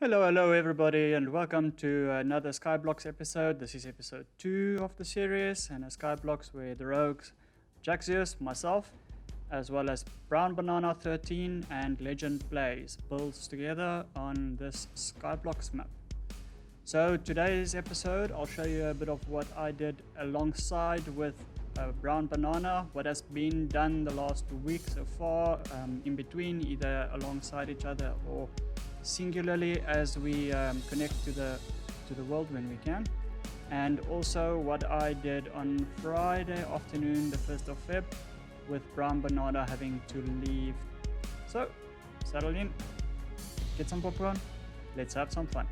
Hello everybody, and welcome to another Skyblocks episode. This is episode 2 of the series, and a Skyblocks where the rogues Jaxzeus, myself, as well as BrownBanana13 and LegendPlays builds together on this Skyblocks map. So today's episode, I'll show you a bit of what I did alongside with BrownBanana, what has been done the last week so far, in between, either alongside each other or singularly as we connect to the world when we can, and also what I did on Friday afternoon, the 1st of Feb, with BrownBanana having to leave. So settle in, get some popcorn, let's have some fun.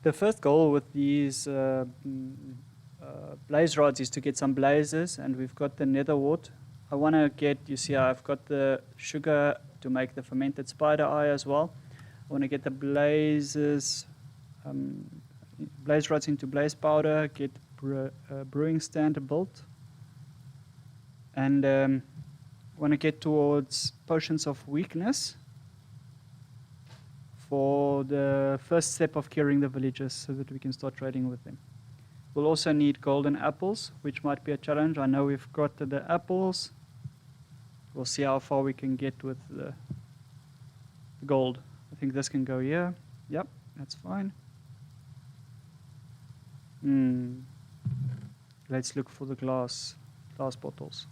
The first goal with these blaze rods is to get some blazes, and we've got the nether wart. I want to get, you see I've got the sugar to make the fermented spider eye as well. I want to get the blazes, blaze rods into blaze powder, get brewing stand built, and want to get towards potions of weakness for the first step of curing the villagers so that we can start trading with them. We'll also need golden apples, which might be a challenge. I know we've got the apples. We'll see how far we can get with the gold. I think this can go here. Yep, that's fine. Let's look for the glass bottles.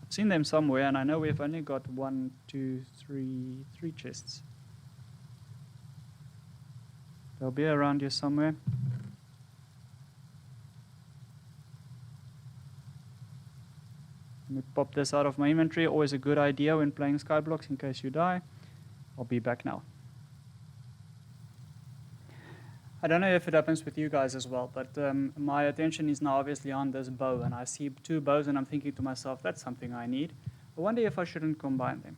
I've seen them somewhere, and I know we've only got 3 chests. They'll be around here somewhere. Let me pop this out of my inventory. Always a good idea when playing Skyblocks in case you die. I'll be back now. I don't know if it happens with you guys as well, but my attention is now obviously on this bow, and I see 2 bows and I'm thinking to myself, that's something I need. I wonder if I shouldn't combine them.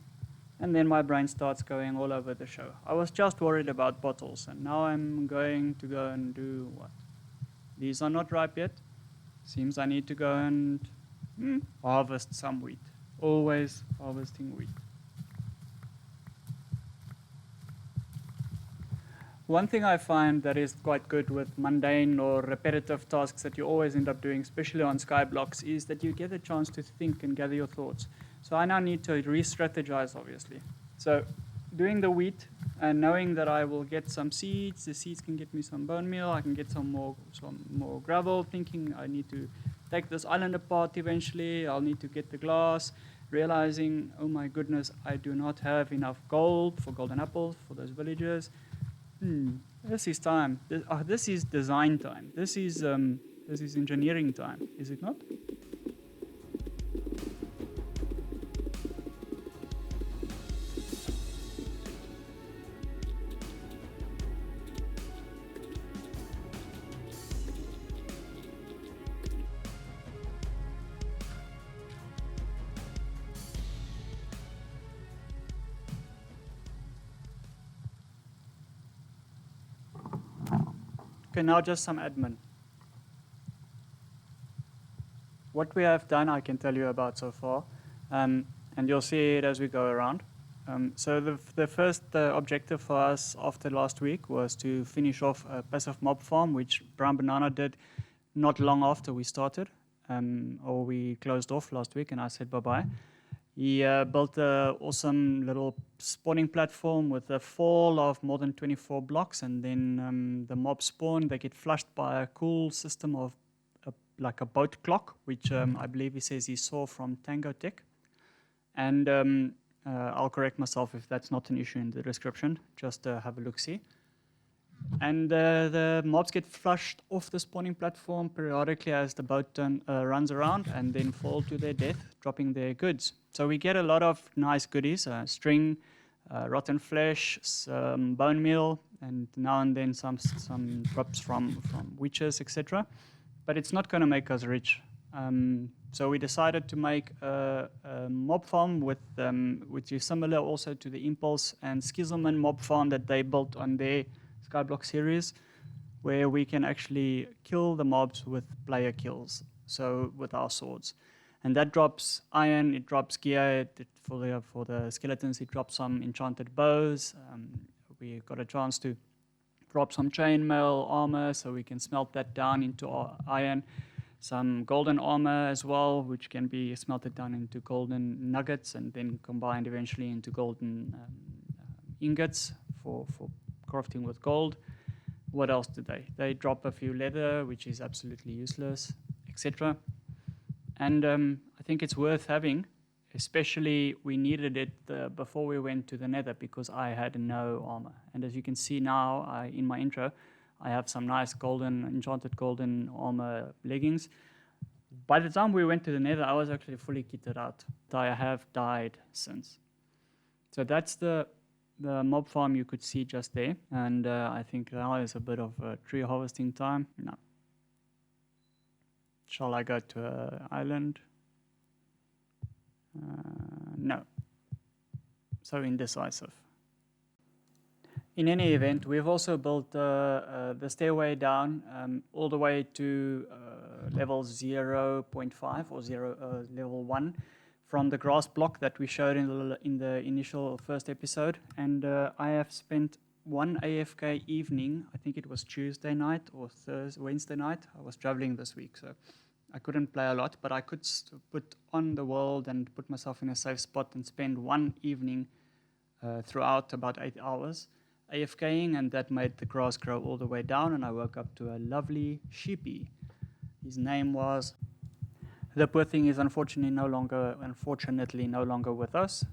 And then my brain starts going all over the show. I was just worried about bottles, and now I'm going to go and do what? These are not ripe yet. Seems I need to go and harvest some wheat. Always harvesting wheat. One thing I find that is quite good with mundane or repetitive tasks that you always end up doing, especially on Skyblocks, is that you get a chance to think and gather your thoughts. So I now need to re-strategize, obviously. So doing the wheat and knowing that I will get some seeds, the seeds can get me some bone meal, I can get some more gravel, thinking I need to take this island apart eventually, I'll need to get the glass, realizing, oh my goodness, I do not have enough gold for golden apples for those villagers. This is time. This is design time. This is engineering time, is it not? Okay, now just some admin. What we have done, I can tell you about so far, and you'll see it as we go around. So the first objective for us after last week was to finish off a passive mob farm, which BrownBanana did not long after we started, or we closed off last week, and I said bye-bye. He built an awesome little spawning platform with a fall of more than 24 blocks, and then the mobs spawn. They get flushed by a cool system of like a boat clock, which I believe he says he saw from Tango Tech. And I'll correct myself if that's not an issue in the description. Just have a look-see. And the mobs get flushed off the spawning platform periodically as the boat runs around, and then fall to their death, dropping their goods. So we get a lot of nice goodies, string, rotten flesh, some bone meal, and now and then some drops from witches, etc. But it's not going to make us rich. So we decided to make a mob farm which is similar also to the Impulse and Schism mob farm that they built on their Skyblock series, where we can actually kill the mobs with player kills, so with our swords. And that drops iron, it drops gear, for the skeletons, it drops some enchanted bows. We got a chance to drop some chainmail armor, so we can smelt that down into iron. Some golden armor as well, which can be smelted down into golden nuggets and then combined eventually into golden ingots for crafting with gold. What else did they? They drop a few leather, which is absolutely useless, etc. And I think it's worth having, especially we needed it before we went to the nether because I had no armor. And as you can see now in my intro, I have some nice enchanted golden armor leggings. By the time we went to the nether, I was actually fully kitted out. I have died since. So that's the mob farm you could see just there. And I think now is a bit of tree harvesting time. No. Shall I go to an island? No. So indecisive. In any event, we've also built the stairway down all the way to level 0.5 or level 1 from the grass block that we showed in the initial first episode. And I have spent one AFK evening, I think it was Tuesday night or Wednesday night. I was traveling this week, so I couldn't play a lot, but I could put on the world and put myself in a safe spot and spend one evening throughout about 8 hours AFKing, and that made the grass grow all the way down, and I woke up to a lovely sheepy. His name was... The poor thing is unfortunately no longer with us.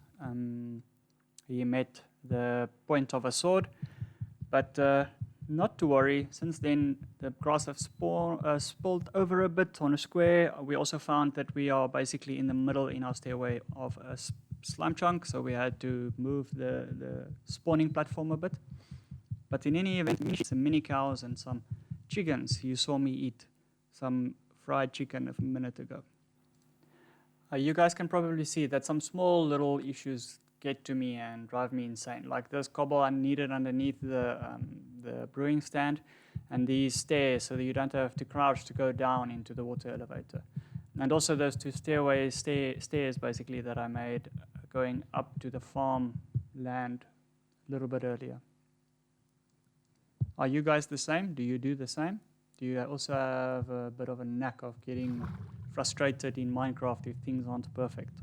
He met the point of a sword, but not to worry. Since then, the grass have spilled over a bit on a square. We also found that we are basically in the middle in our stairway of a slime chunk, so we had to move the spawning platform a bit. But in any event, some mini cows and some chickens. You saw me eat some fried chicken a minute ago. You guys can probably see that some small little issues get to me and drive me insane. Like this cobble I needed underneath the brewing stand, and these stairs so that you don't have to crouch to go down into the water elevator. And also those two stairs basically that I made going up to the farm land a little bit earlier. Are you guys the same? Do you do the same? Do you also have a bit of a knack of getting frustrated in Minecraft if things aren't perfect?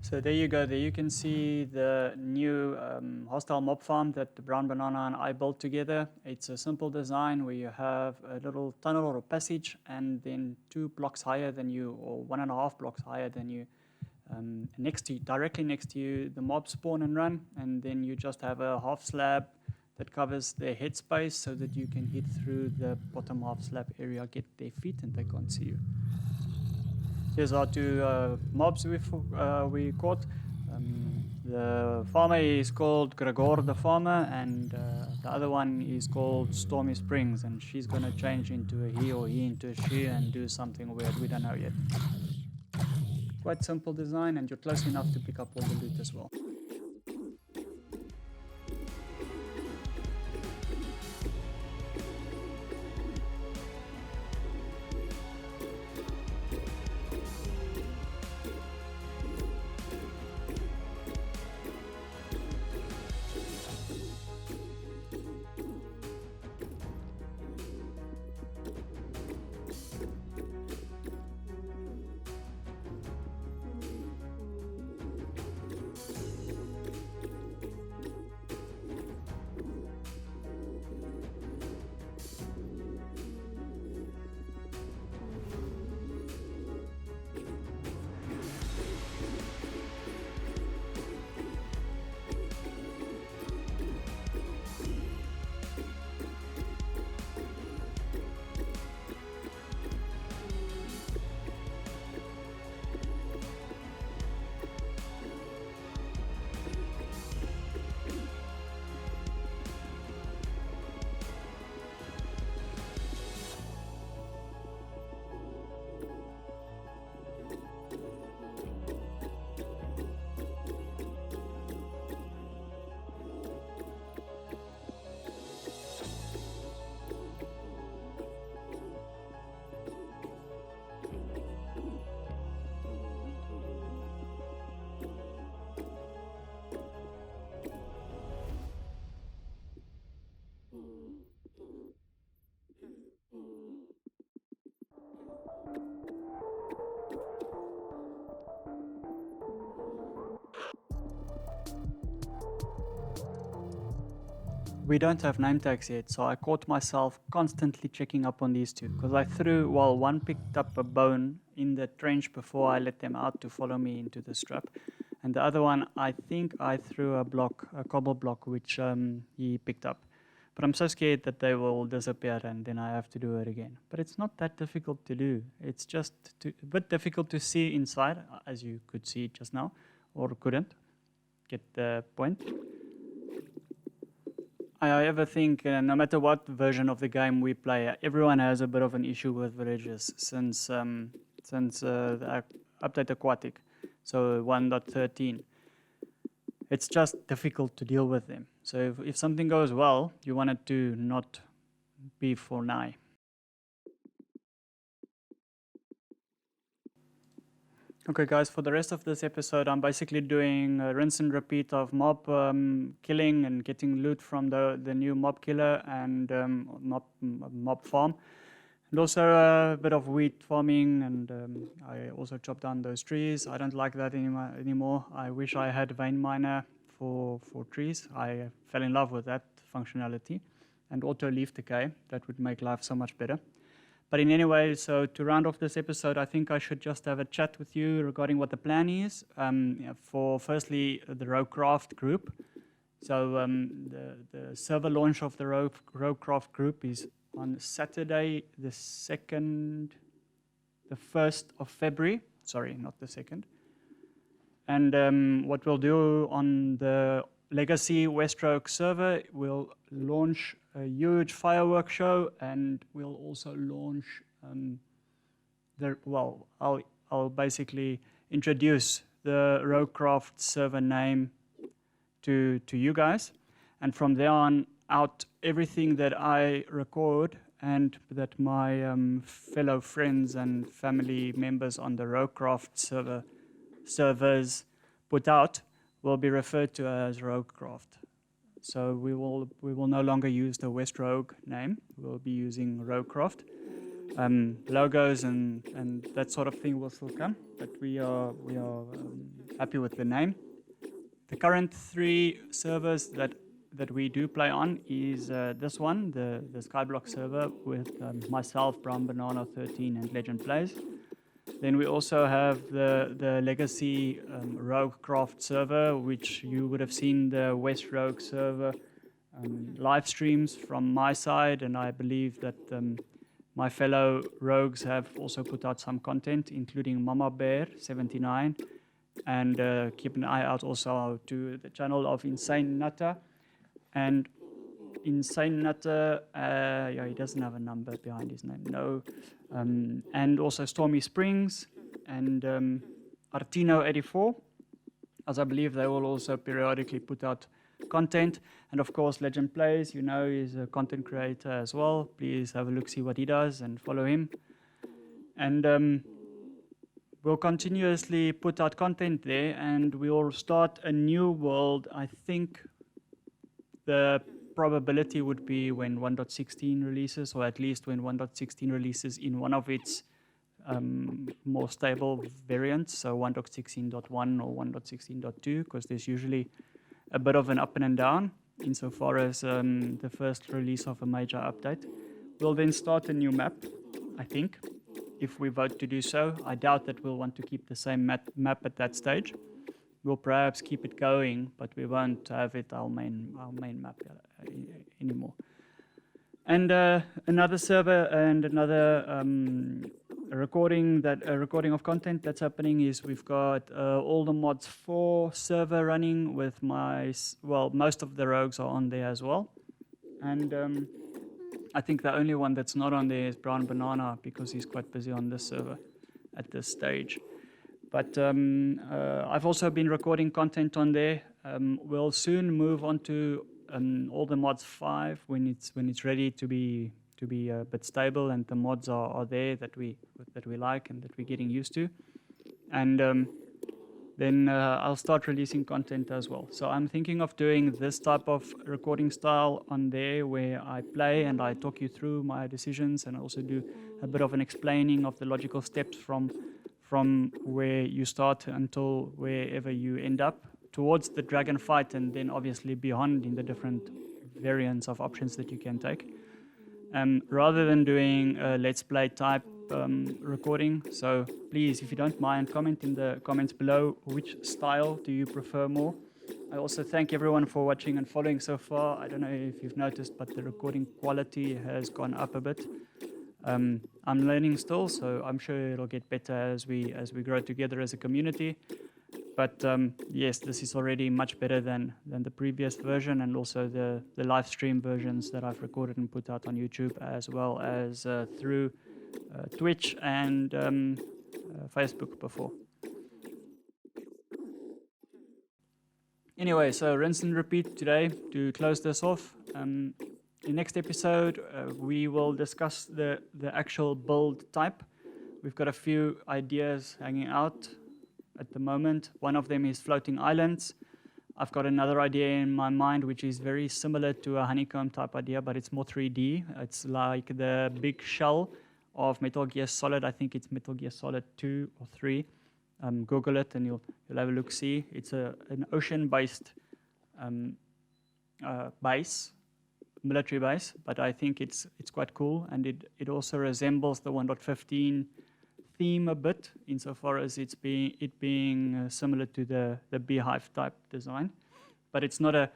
So there you go. There you can see the new hostile mob farm that the BrownBanana and I built together. It's a simple design where you have a little tunnel or a passage, and then 2 blocks higher than you, or 1.5 blocks higher than you, directly next to you, the mobs spawn and run, and then you just have a half slab that covers their head space so that you can hit through the bottom half slab area, get their feet, and they can't see you. Here's our 2 mobs we caught. The farmer is called Gragore the farmer, and the other one is called StormySprings, and she's going to change into a he or he into a she and do something weird. We don't know yet. Quite simple design, and you're close enough to pick up all the loot as well. we don't have name tags yet, so I caught myself constantly checking up on these two because I threw, well, one picked up a bone in the trench before I let them out to follow me into the strap, and the other one, I think I threw a cobble block, which he picked up. But I'm so scared that they will disappear and then I have to do it again. But it's not that difficult to do. It's just a bit difficult to see inside, as you could see just now, or couldn't. Get the point? I ever think, no matter what version of the game we play, everyone has a bit of an issue with villages since the update Aquatic, so 1.13. It's just difficult to deal with them. So if something goes well, you want it to not be for now. Okay guys, for the rest of this episode, I'm basically doing a rinse and repeat of mob killing and getting loot from the new mob killer and mob farm. And also a bit of wheat farming, and I also chopped down those trees. I don't like that anymore. I wish I had vein miner for trees. I fell in love with that functionality. And auto leaf decay, that would make life so much better. But in any way, so to round off this episode, I think I should just have a chat with you regarding what the plan is for firstly the Rowcraft group. So the server launch of the Rowcraft group is on Saturday, the 1st of February. Sorry, not the 2nd. And what we'll do on the Legacy Westroke server, we'll launch a huge fireworks show, and we'll also launch I'll basically introduce the Rowcraft server name to you guys, and from there on out, everything that I record and that my fellow friends and family members on the Rowcraft servers put out will be referred to as Rowcraft. So we will no longer use the West Rogue name. We'll be using Rowcraft. Logos and that sort of thing will still come, but we are happy with the name. The current 3 servers that we do play on is this one, the Skyblock server with myself, BrownBanana13 and LegendPlays. Then we also have the Legacy Rowcraft server, which you would have seen the West Rogue server live streams from my side, and I believe that my fellow rogues have also put out some content, including Mama Bear 79, and keep an eye out also to the channel of Insane Nutter. And Insane Nutter, yeah, he doesn't have a number behind his name, no. And also StormySprings and Artino84, as I believe they will also periodically put out content. And of course, LegendPlays, you know, is a content creator as well. Please have a look, see what he does, and follow him. And we'll continuously put out content there, and we'll start a new world. I think the probability would be when 1.16 releases, or at least when 1.16 releases in one of its more stable variants, so 1.16.1 or 1.16.2, because there's usually a bit of an up and down insofar as the first release of a major update. We'll then start a new map, I think, if we vote to do so. I doubt that we'll want to keep the same map at that stage. We'll perhaps keep it going, but we won't have it our main map anymore. And another server and another recording of content that's happening is we've got all the mods 4 server running with most of the rogues are on there as well. And I think the only one that's not on there is BrownBanana, because he's quite busy on this server at this stage. But I've also been recording content on there. We'll soon move on to all the mods 5 when it's ready to be a bit stable and the mods are there that we like and that we're getting used to. And then I'll start releasing content as well. So I'm thinking of doing this type of recording style on there, where I play and I talk you through my decisions, and I also do a bit of an explaining of the logical steps from where you start until wherever you end up towards the dragon fight, and then obviously beyond in the different variants of options that you can take. Rather than doing a Let's Play type recording. So please, if you don't mind, comment in the comments below which style do you prefer more. I also thank everyone for watching and following so far. I don't know if you've noticed, but the recording quality has gone up a bit. I'm learning still, so I'm sure it'll get better as we grow together as a community. But yes, this is already much better than the previous version, and also the live stream versions that I've recorded and put out on YouTube, as well as through Twitch and Facebook before. Anyway, so rinse and repeat today to close this off. In the next episode, we will discuss the actual build type. We've got a few ideas hanging out at the moment. One of them is floating islands. I've got another idea in my mind which is very similar to a honeycomb type idea, but it's more 3D. It's like the big shell of Metal Gear Solid. I think it's Metal Gear Solid 2 or 3. Google it and you'll have a look. See, it's an ocean-based base, military base, but I think it's quite cool, and it also resembles the 1.15 theme a bit, insofar as it being similar to the beehive type design, but it's not a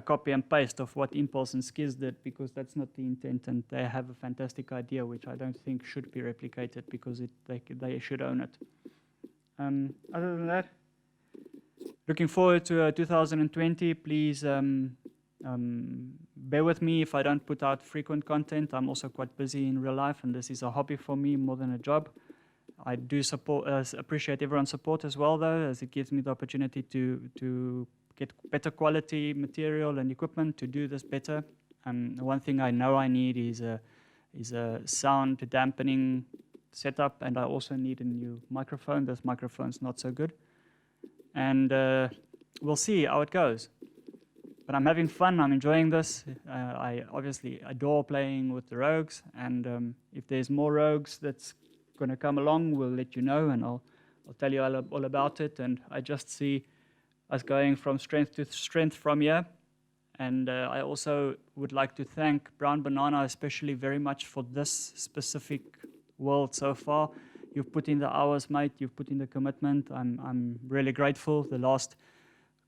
copy and paste of what Impulse and Skiz did, because that's not the intent, and they have a fantastic idea which I don't think should be replicated, because they should own it. Other than that, looking forward to 2020. Please bear with me if I don't put out frequent content. I'm also quite busy in real life, and this is a hobby for me more than a job. I do appreciate everyone's support as well, though, as it gives me the opportunity to get better quality material and equipment to do this better. One thing I know I need is a sound dampening setup, and I also need a new microphone. This microphone's not so good, and we'll see how it goes. But I'm having fun. I'm enjoying this. I obviously adore playing with the rogues, and if there's more rogues that's going to come along, we'll let you know, and I'll tell you all about it. And I just see us going from strength to strength from here. And I also would like to thank BrownBanana especially very much for this specific world so far. You've put in the hours, mate. You've put in the commitment. I'm really grateful. The last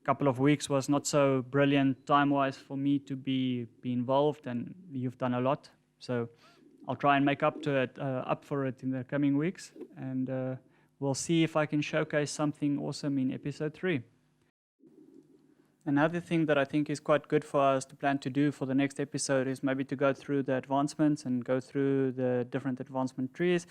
couple of weeks was not so brilliant time-wise for me to be involved, and you've done a lot. So I'll try and make up for it in the coming weeks, and we'll see if I can showcase something awesome in episode 3. Another thing that I think is quite good for us to plan to do for the next episode is maybe to go through the advancements and go through the different advancement trees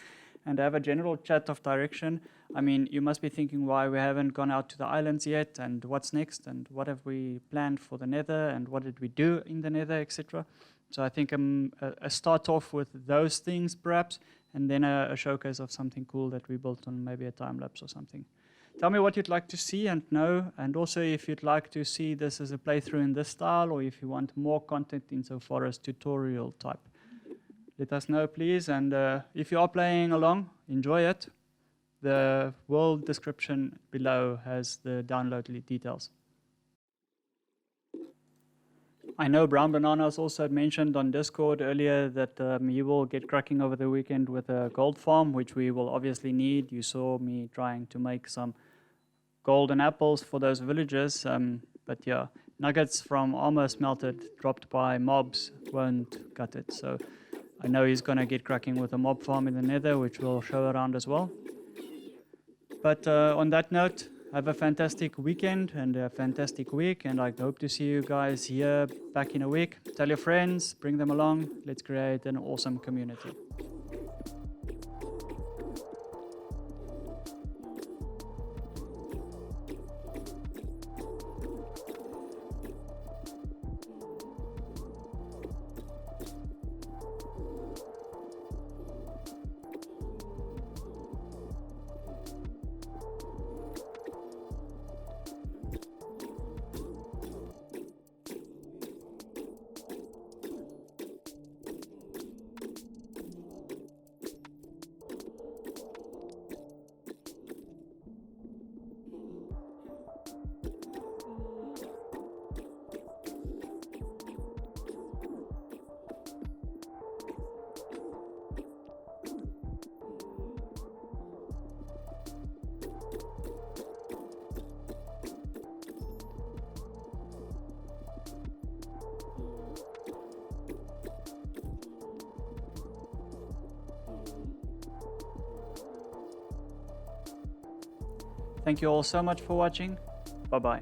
and have a general chat of direction. I mean, you must be thinking why we haven't gone out to the islands yet, and what's next, and what have we planned for the nether, and what did we do in the nether, etc. So I think a start off with those things perhaps, and then a showcase of something cool that we built on maybe a time lapse or something. Tell me what you'd like to see and know, and also if you'd like to see this as a playthrough in this style, or if you want more content insofar as tutorial type. Let us know, please, and if you are playing along, enjoy it. The world description below has the download details. I know BrownBanana also mentioned on Discord earlier that you will get cracking over the weekend with a gold farm, which we will obviously need. You saw me trying to make some golden apples for those villagers, but yeah, nuggets from armor smelted dropped by mobs won't cut it. So I know he's going to get cracking with a mob farm in the nether, which we'll show around as well. But on that note, have a fantastic weekend and a fantastic week, and I hope to see you guys here back in a week. Tell your friends, bring them along. Let's create an awesome community. Thank you all so much for watching. Bye bye.